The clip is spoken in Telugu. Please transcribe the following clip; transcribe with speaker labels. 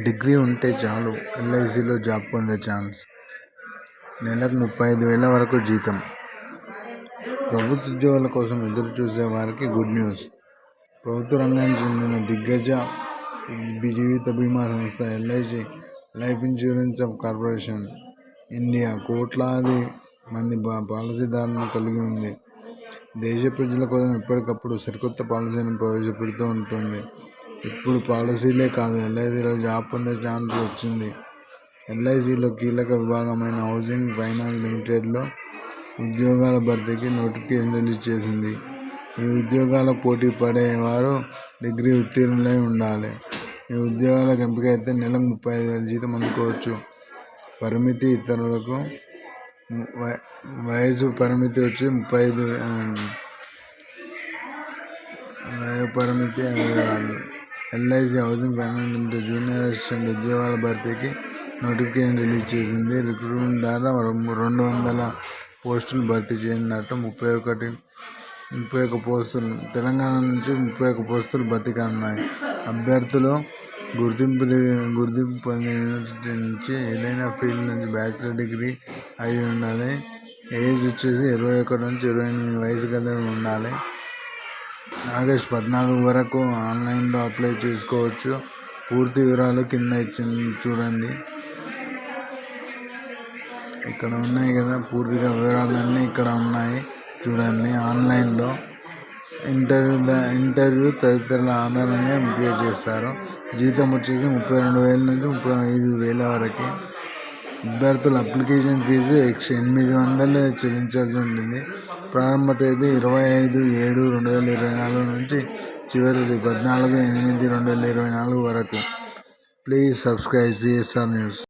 Speaker 1: డిగ్రీ ఉంటే చాలు ఎల్ఐసిలో జాబ్ పొందే ఛాన్స్. నెలకు 35,000 వరకు జీతం. ప్రభుత్వ ఉద్యోగాల కోసం ఎదురు చూసే వారికి గుడ్ న్యూస్. ప్రభుత్వ రంగానికి చెందిన దిగ్గజ జీవిత బీమా సంస్థ LIC life insurance corporation India కోట్లాది మంది పాలసీదారులను కలిగి ఉంది. దేశ ప్రజల కోసం ఎప్పటికప్పుడు సరికొత్త పాలసీలను ప్రవేశపెడుతూ ఉంటుంది. ఇప్పుడు పాలసీలే కాదు, ఎల్ఐసిలో జాబ్ పొందే ఛాన్స్ వచ్చింది. ఎల్ఐసిలో కీలక విభాగమైన హౌసింగ్ ఫైనాన్స్ లిమిటెడ్లో ఉద్యోగాల భర్తీకి నోటిఫికేషన్ రిలీజ్ చేసింది. ఈ ఉద్యోగాలకు పోటీ పడేవారు డిగ్రీ ఉత్తీర్ణులై ఉండాలి. ఈ ఉద్యోగాలకు ఎంపికైతే నెలకు 35,000 జీతం అందుకోవచ్చు. పరిమితి ఇతరులకు వయసు పరిమితి వచ్చి 35 వయోపరిమితి 50 LIC housing finance limited junior assistant ఉద్యోగాల భర్తీకి నోటిఫికేషన్ రిలీజ్ చేసింది. రిక్రూట్మెంట్ ద్వారా 200 పోస్టులు భర్తీ చేయనున్నట్టు 31 పోస్టులు తెలంగాణ నుంచి 31 పోస్టులు భర్తీ కానున్నాయి. అభ్యర్థులు గుర్తింపు పొందిన యూనివర్సిటీ నుంచి ఏదైనా ఫీల్డ్ నుంచి బ్యాచిలర్ డిగ్రీ అయి ఉండాలి. ఏజ్ వచ్చేసి 21 నుంచి 28 వయసు కలిగి ఉండాలి. ఆగస్టు 14 వరకు ఆన్లైన్లో అప్లై చేసుకోవచ్చు. పూర్తి వివరాలు కింద చూడండి. ఇక్కడ ఉన్నాయి కదా, పూర్తిగా వివరాలన్నీ ఇక్కడ ఉన్నాయి చూడండి. ఆన్లైన్లో ఇంటర్వ్యూ తదితరుల ఆధారంగా ఎంపిక చేస్తారు. జీతం వచ్చేసి 32,000 నుంచి 35,000 వరకు. అభ్యర్థుల అప్లికేషన్ ఫీజు 800 చెల్లించాల్సి ఉంటుంది. ప్రారంభ తేదీ 25/7/2024 నుంచి చివరిది 14/8/2024 వరకు. Please subscribe CSR news.